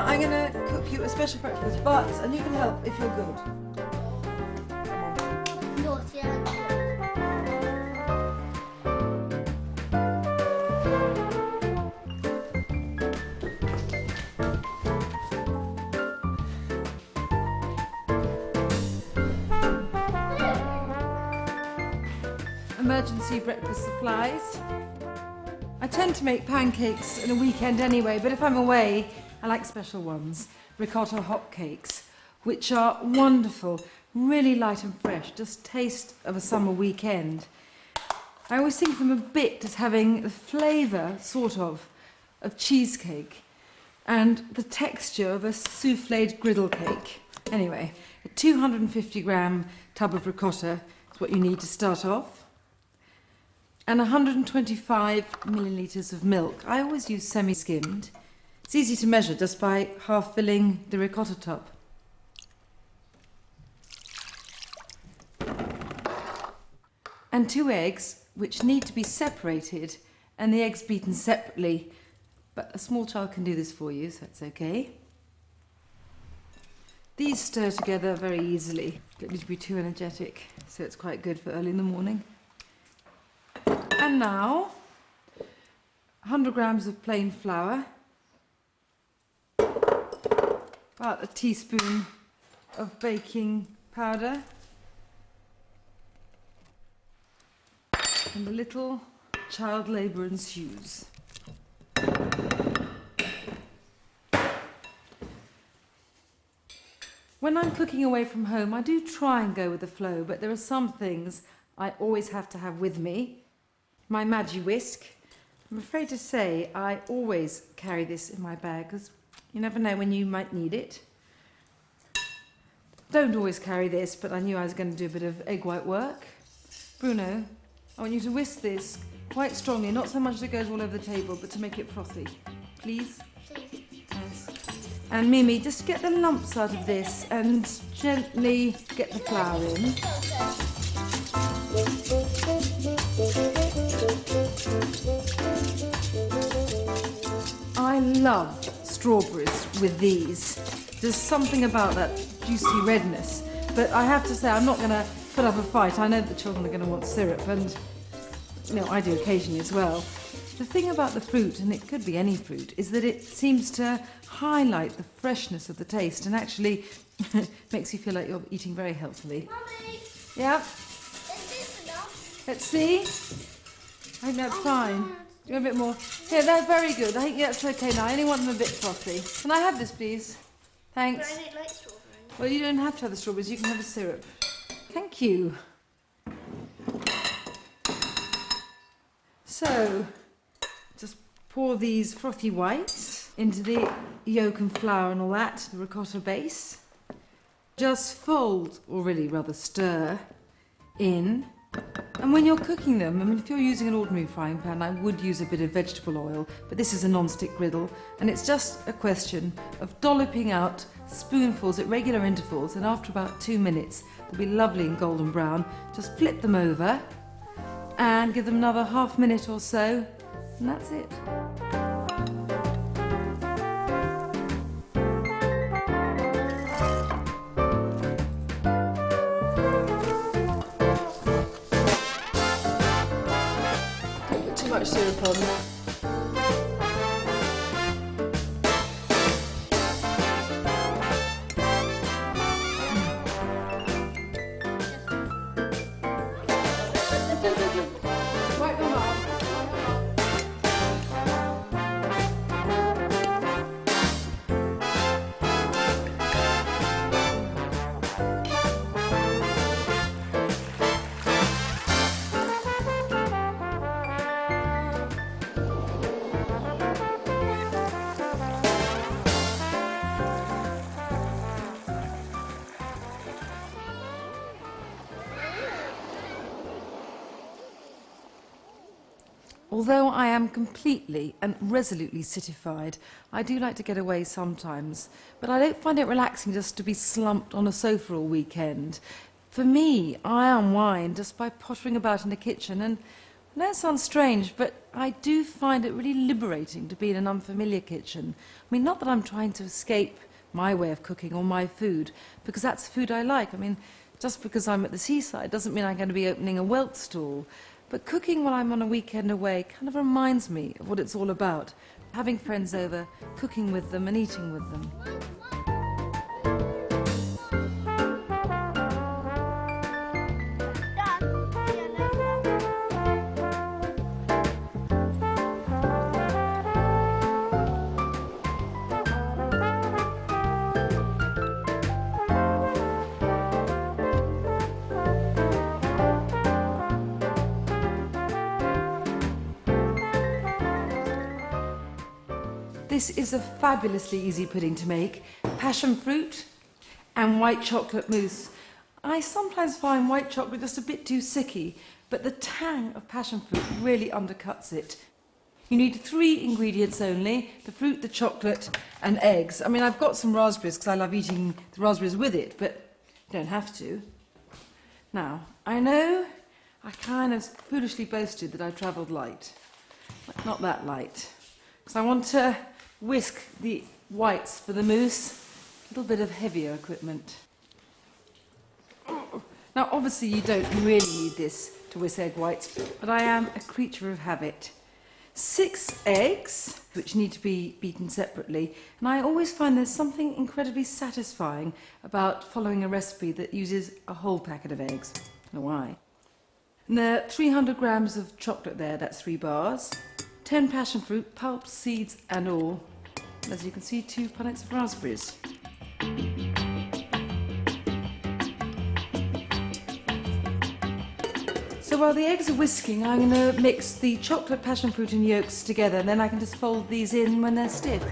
I'm going to cook you a special breakfast, but, and you can help if you're good. Naughty and Emergency breakfast supplies. I tend to make pancakes in a weekend anyway, but if I'm away, I like special ones. Ricotta hot cakes, which are wonderful, really light and fresh, just taste of a summer weekend. I always think of them a bit as having the flavour, sort of cheesecake and the texture of a souffled griddle cake. Anyway, a 250 gram tub of ricotta is what you need to start off. And 125 millilitres of milk. I always use semi-skimmed. It's easy to measure just by half filling the ricotta tub. And 2 eggs, which need to be separated, and the eggs beaten separately. But a small child can do this for you, so that's okay. These stir together very easily. Don't need to be too energetic, so it's quite good for early in the morning. And now, 100 grams of plain flour, about a teaspoon of baking powder, and a little child labour ensues. When I'm cooking away from home, I do try and go with the flow, but there are some things I always have to have with me. My Magi whisk. I'm afraid to say I always carry this in my bag because you never know when you might need it. Don't always carry this, but I knew I was going to do a bit of egg white work. Bruno, I want you to whisk this quite strongly, not so much that it goes all over the table, but to make it frothy. Please? Yes. And Mimi, just get the lumps out of this and gently get the flour in. I love strawberries with these. There's something about that juicy redness. But I have to say, I'm not going to put up a fight. I know that the children are going to want syrup, and you know, I do occasionally as well. The thing about the fruit, and it could be any fruit, is that it seems to highlight the freshness of the taste and actually makes you feel like you're eating very healthily. Mummy, Yeah? is this enough? Let's see. I think that's fine. Do you want a bit more? Here, that's very good. I think that's okay now. I only want them a bit frothy. Can I have this, please? Thanks. But I don't like strawberries. Well, you don't have to have the strawberries. You can have the syrup. Thank you. So, just pour these frothy whites into the yolk and flour and all that, the ricotta base. Just fold, or really rather stir, in. And when you're cooking them, I mean, if you're using an ordinary frying pan, I would use a bit of vegetable oil, but this is a non-stick griddle, and it's just a question of dolloping out spoonfuls at regular intervals, and after about 2 minutes, they'll be lovely and golden brown. Just flip them over and give them another half minute or so, and that's it. Too much syrup on. Wipe them off. Although I am completely and resolutely citified, I do like to get away sometimes, but I don't find it relaxing just to be slumped on a sofa all weekend. For me, I unwind just by pottering about in the kitchen, and I know it sounds strange, but I do find it really liberating to be in an unfamiliar kitchen. I mean, not that I'm trying to escape my way of cooking or my food, because that's the food I like. I mean, just because I'm at the seaside doesn't mean I'm going to be opening a welt stall. But cooking while I'm on a weekend away kind of reminds me of what it's all about. Having friends over, cooking with them and eating with them. This is a fabulously easy pudding to make. Passion fruit and white chocolate mousse. I sometimes find white chocolate just a bit too sicky, but the tang of passion fruit really undercuts it. You need 3 ingredients only: the fruit, the chocolate and eggs. I mean, I've got some raspberries because I love eating the raspberries with it, but you don't have to. Now, I know I kind of foolishly boasted that I travelled light, but not that light, because I want to whisk the whites for the mousse. A little bit of heavier equipment. Now, obviously you don't really need this to whisk egg whites, but I am a creature of habit. 6 eggs, which need to be beaten separately, and I always find there's something incredibly satisfying about following a recipe that uses a whole packet of eggs. I don't know why. And there are 300 grams of chocolate there, that's 3 bars. 10 passion fruit, pulp, seeds and all. And as you can see, 2 punnets of raspberries. So while the eggs are whisking, I'm going to mix the chocolate, passion fruit and yolks together, and then I can just fold these in when they're stiff.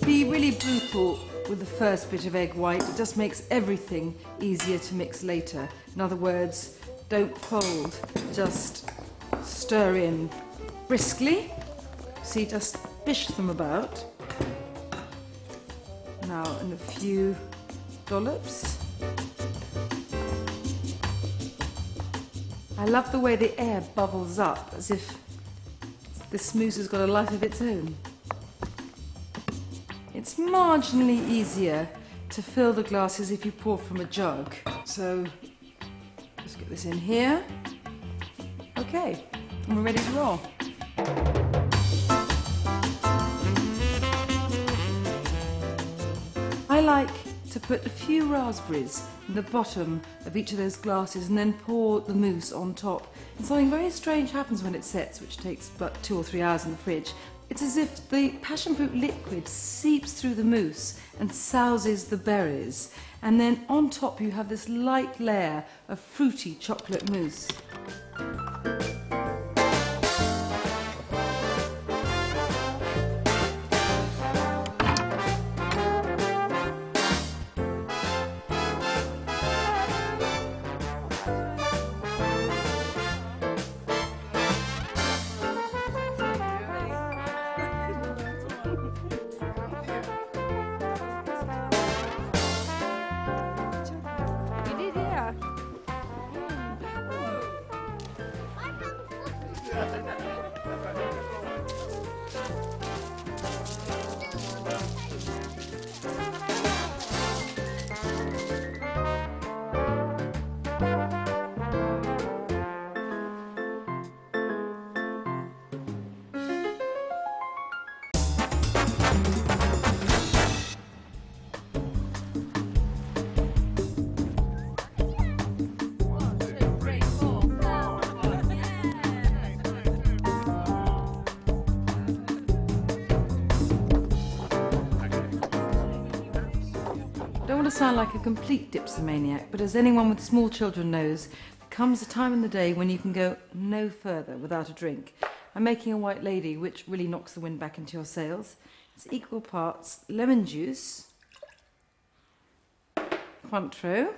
Be really brutal with the first bit of egg white. It just makes everything easier to mix later. In other words, don't fold, just stir in briskly. See, just fish them about. Now in a few dollops. I love the way the air bubbles up, as if this mousse has got a life of its own. It's marginally easier to fill the glasses if you pour from a jug. So let's get this in here. Okay, and we're ready to roll. I like to put a few raspberries in the bottom of each of those glasses and then pour the mousse on top. And something very strange happens when it sets, which takes about 2 or 3 hours in the fridge. It's as if the passion fruit liquid seeps through the mousse and souses the berries. And then on top you have this light layer of fruity chocolate mousse. to sound like a complete dipsomaniac, but as anyone with small children knows, there comes a time in the day when you can go no further without a drink. I'm making a white lady, which really knocks the wind back into your sails. It's equal parts lemon juice, Cointreau,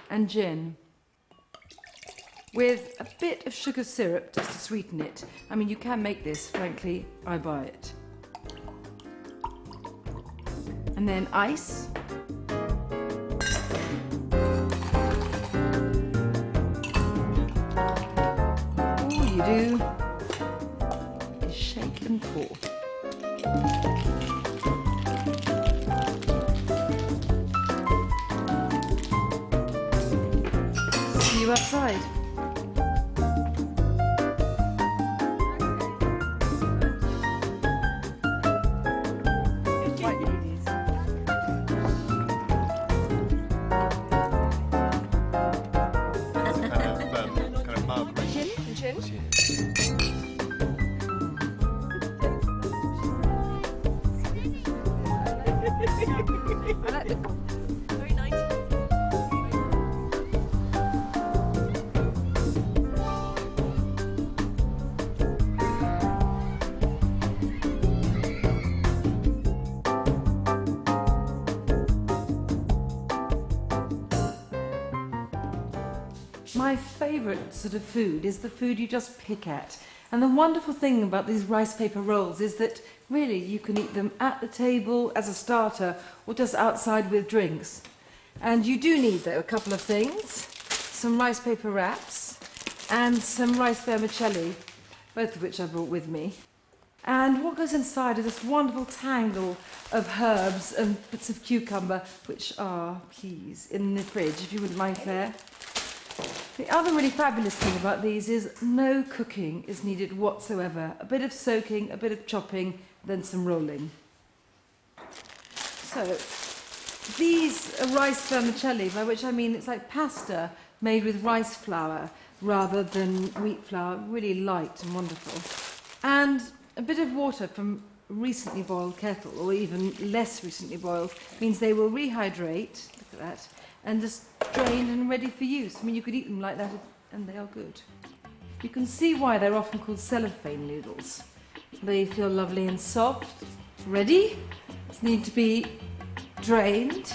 and gin, with a bit of sugar syrup just to sweeten it. I mean, you can make this, frankly, I buy it. And then ice. All you do is shake and pour. See you outside. White ladies. kind of mug. Gin? I like the... Very nice. My favourite sort of food is the food you just pick at. And the wonderful thing about these rice paper rolls is that really you can eat them at the table as a starter or just outside with drinks. And you do need, though, a couple of things. Some rice paper wraps and some rice vermicelli, both of which I brought with me. And what goes inside is this wonderful tangle of herbs and bits of cucumber, which are, please, in the fridge, if you wouldn't mind, Claire. The other really fabulous thing about these is no cooking is needed whatsoever. A bit of soaking, a bit of chopping, then some rolling. So, these are rice vermicelli, by which I mean it's like pasta made with rice flour rather than wheat flour, really light and wonderful. And a bit of water from recently boiled kettle, or even less recently boiled, means they will rehydrate, look at that, and just drained and ready for use. I mean, you could eat them like that and they are good. You can see why they're often called cellophane noodles. They feel lovely and soft. Ready? Just need to be drained.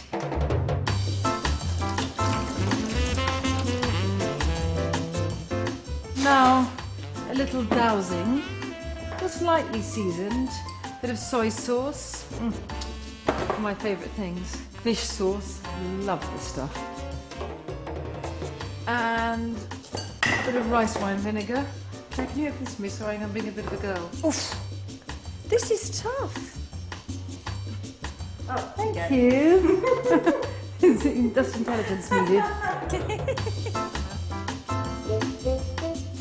Now, a little dousing, just lightly seasoned, bit of soy sauce, my favourite things. Fish sauce, love this stuff. And a bit of rice wine vinegar. Now, can you open this for me? Sorry, I'm being a bit of a girl. Oof. This is tough. Oh, thank you. Just intelligence needed.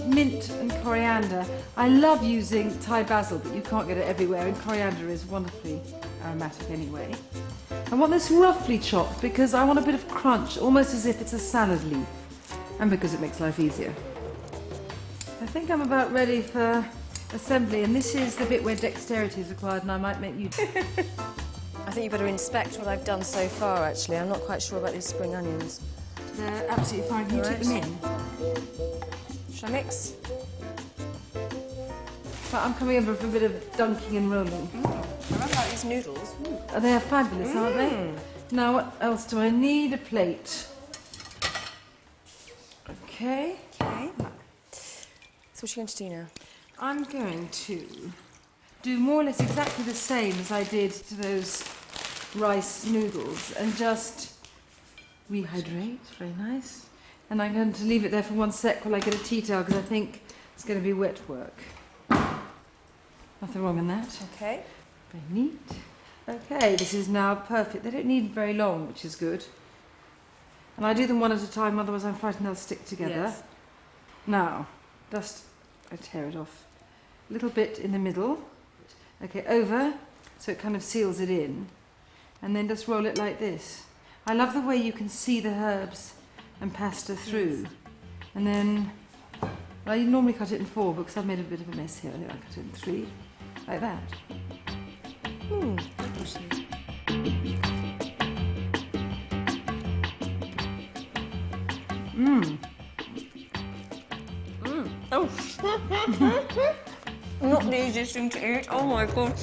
Mint and coriander. I love using Thai basil, but you can't get it everywhere, and coriander is wonderfully aromatic anyway. I want this roughly chopped because I want a bit of crunch, almost as if it's a salad leaf, and because it makes life easier. I think I'm about ready for assembly, and this is the bit where dexterity is required, and I might make you... I think you better inspect what I've done so far, actually. I'm not quite sure about these spring onions. They're absolutely fine. Can you take them in? Should I mix? But I'm coming over for a bit of dunking and rolling. I really like these noodles. They are fabulous, aren't they? Now, what else do I need? A plate. Okay. Okay. So what are you going to do now? I'm going to do more or less exactly the same as I did to those rice noodles and just rehydrate. Very nice. And I'm going to leave it there for 1 sec while I get a tea towel because I think it's going to be wet work. Nothing wrong in that. Okay. Very neat. Okay, this is now perfect. They don't need very long, which is good. And I do them one at a time, otherwise I'm frightened they'll stick together. Yes. Now, just I tear it off. A little bit in the middle. Okay, over, so it kind of seals it in. And then just roll it like this. I love the way you can see the herbs and pasta through. Yes. And then, well, you normally cut it in 4 because I've made a bit of a mess here. I think I cut it in 3, like that. actually. Oh. Not the easiest thing to eat. Oh my god.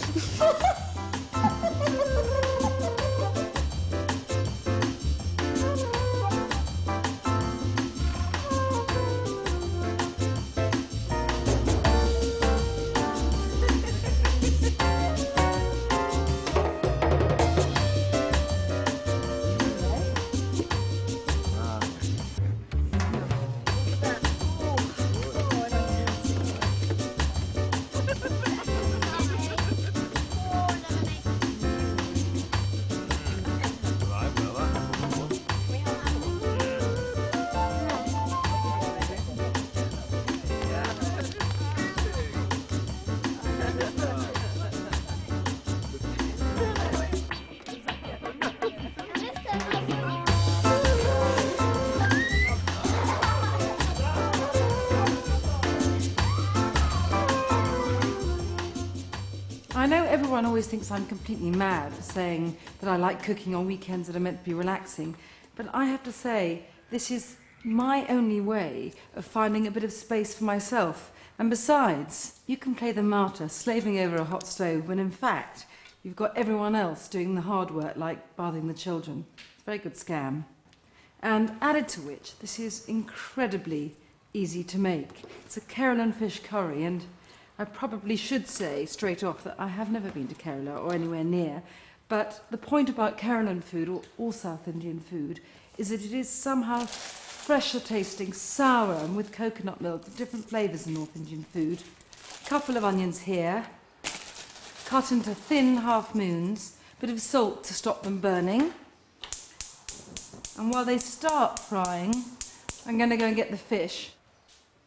I know everyone always thinks I'm completely mad for saying that I like cooking on weekends that are meant to be relaxing, but I have to say this is my only way of finding a bit of space for myself. And besides, you can play the martyr slaving over a hot stove when in fact you've got everyone else doing the hard work like bathing the children. It's a very good scam. And added to which, this is incredibly easy to make. It's a Kerala fish curry, and I probably should say straight off that I have never been to Kerala or anywhere near, but the point about Kerala food, or all South Indian food, is that it is somehow fresher tasting, sour, and with coconut milk, different flavours in North Indian food. A couple of onions here, cut into thin half moons, bit of salt to stop them burning. And while they start frying, I'm going to go and get the fish.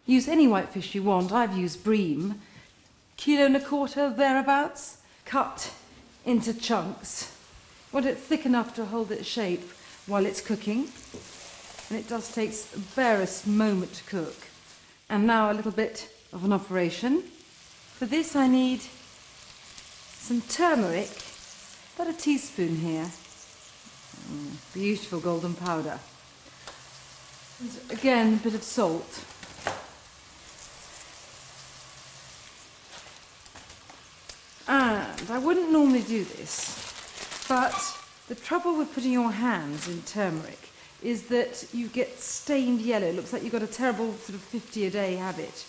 Use any white fish you want. I've used bream. 1.25 kilos, thereabouts, cut into chunks. Want it thick enough to hold its shape while it's cooking. And it does take the barest moment to cook. And now a little bit of an operation. For this I need some turmeric, about a teaspoon here. Beautiful golden powder. And again, a bit of salt. And I wouldn't normally do this, but the trouble with putting your hands in turmeric is that you get stained yellow. It looks like you've got a terrible sort of 50-a-day habit.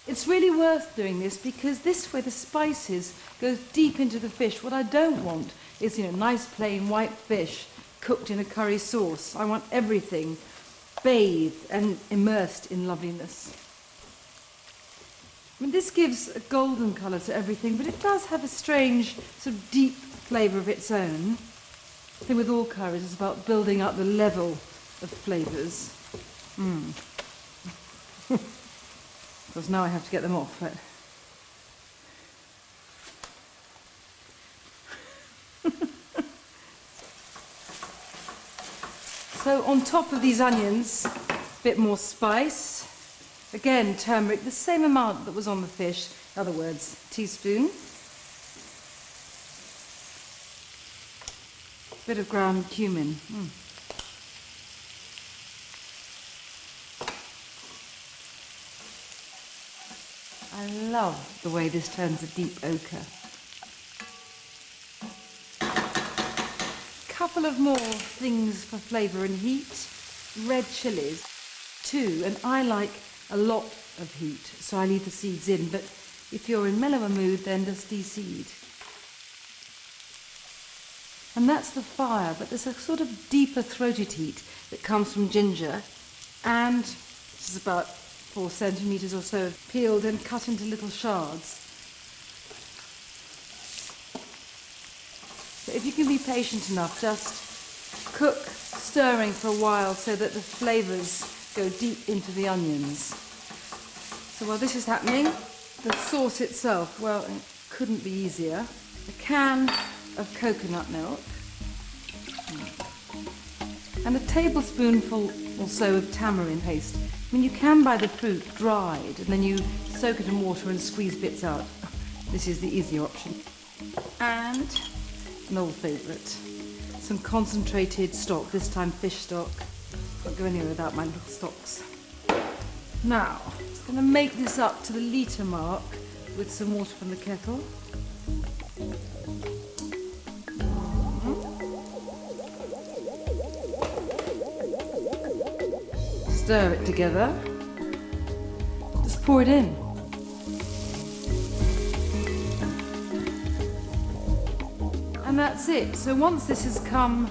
It's really worth doing this because this way the spices go deep into the fish. What I don't want is, nice plain white fish cooked in a curry sauce. I want everything bathed and immersed in loveliness. I mean, this gives a golden colour to everything, but it does have a strange, sort of deep flavour of its own. The thing with all curries is about building up the level of flavours. Of course, now I have to get them off, but... So on top of these onions, a bit more spice. Again, turmeric, the same amount that was on the fish, in other words, teaspoon. Bit of ground cumin. I love the way this turns a deep ochre. Couple of more things for flavour and heat. Red chillies, too, and I like a lot of heat, so I leave the seeds in, but if you're in mellower mood, then just de-seed. And that's the fire, but there's a sort of deeper throated heat that comes from ginger, and this is about 4 centimetres or so peeled and cut into little shards. So if you can be patient enough, just cook, stirring for a while so that the flavours go deep into the onions. So while this is happening, the sauce itself, well, it couldn't be easier. A can of coconut milk and a tablespoonful or so of tamarind paste. I mean, you can buy the fruit dried and then you soak it in water and squeeze bits out. This is the easier option. And an old favourite, some concentrated stock, this time fish stock. Can't go anywhere without my little stocks. Now, I'm just going to make this up to the litre mark with some water from the kettle. Stir it together. Just pour it in. And that's it. So once this has come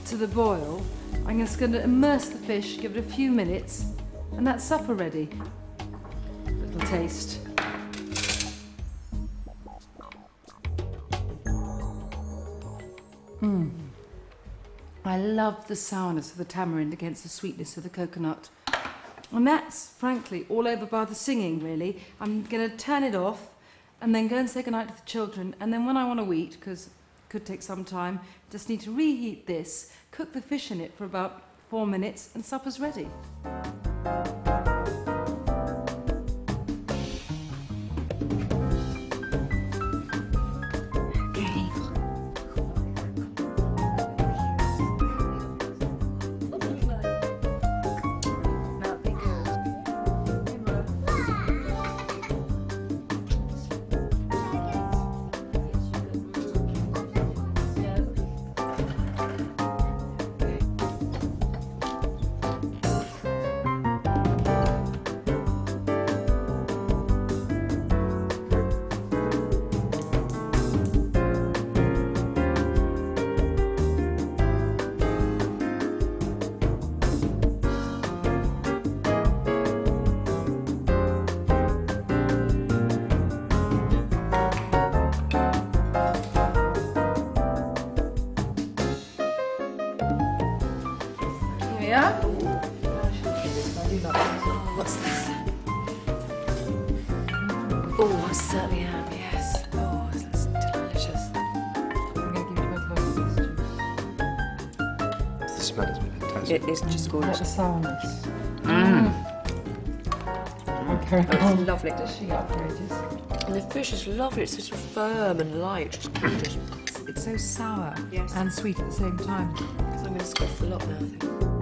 to the boil, I'm just going to immerse the fish, give it a few minutes, and that's supper ready. Little taste. I love the sourness of the tamarind against the sweetness of the coconut. And that's, frankly, all over by the singing, really. I'm going to turn it off and then go and say goodnight to the children. And then when I want to eat, because it could take some time, just need to reheat this, cook the fish in it for about 4 minutes, and supper's ready. Yeah? What's this? Oh, I certainly am, yes. Oh, this looks delicious. I'm going to give you both of these. The smell has been fantastic. It is just What gorgeous. the sourness. It's lovely. Dishing up for ages. And the fish is lovely. It's sort of firm and light. It's gorgeous. It's so sour Yes. and sweet at the same time. I'm going to scoff a lot now, I think.